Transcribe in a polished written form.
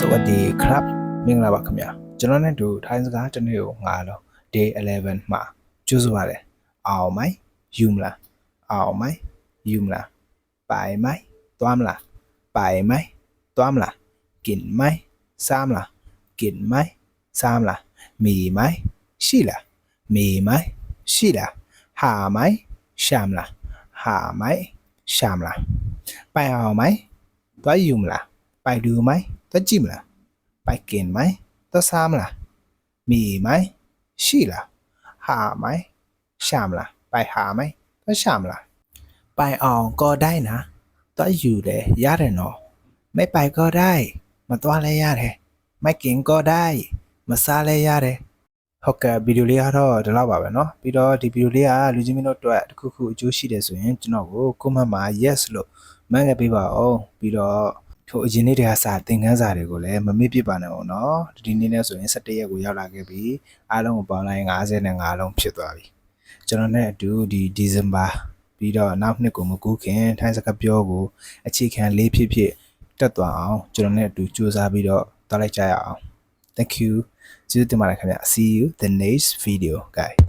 สวัสดีครับမင်္ဂလာပါခင်ဗျာကျွန်တော်နဲ့တူထိုင်းစကားတစ်နေ့ကိုငါတော့ day 11မှာကျူးစွာတယ်အောင်မိုင်းယူမလားအောင်မိုင်းယူမလားပိုင်မိုင်းသွားမလားပိုင်မိုင်းသွားမလားกินไหมซ้ำล่ะกินไหมซ้ำล่ะมีไหมရှိလားมีไหมရှိလားหาไหมရှာမလားหาไหมရှာမလားပိုင်အောင်ไหมသွားယူမလားပိုင်ดูไหมသွားကြည့်မလားပိုင်กินไหมသွားစားမလားมีไหมရှိလားหาไหมရှာမလားပိုင်หาไหมသွားရှာမလားပိုင်အောင်ก็ได้นะသွားယူတယ်ရတယ်နော်ไม่ไปก็ได้မသွားလဲရတယ်ไม่กินก็ได้မစားလဲရတယ်ဟုတ်ကဲ့ဗီဒီယိုလေးကတော့ဒီလောက်ပါပဲเนาะပြီးတော့ဒီဗီဒီယိုလေးကလူချင်းမျိုးတို့အတွက်တစ်ခုခုအကျိုးရှိတယ်ဆိုရင်ကျွန်တော်ကို comment မှာ yes လို့မှတ်ခဲ့ပေးပါအောင်ပြီးတော့ထိုအရင်နေ့တည်းကစာသင်ခန်းစာတွေကိုလည်းမမေ့ပြစ်ပါနဲ့အောင်เนาะဒီနေ့နဲ့ဆိုရင်17ရက်ကိုရောက်လာခဲ့ပြီအားလုံးကိုပေါင်းလိုက်55လုံးဖြစ်သွားပြီကျွန်တော်နဲ့အတူဒီ December ပြီးတော့နောက်နှစ်ကိုမကူးခင်ထိုင်းစကားပြောကိုအခြေခံလေးဖြစ်တက်သွားအောင်ကျွန်တော်နဲ့အတူကြိုးစားပြီးတော့တောက်လိုက်ကြရအောင် Thank you ကျေးဇူးတင်ပါတယ်ခင်ဗျ See you the next video guys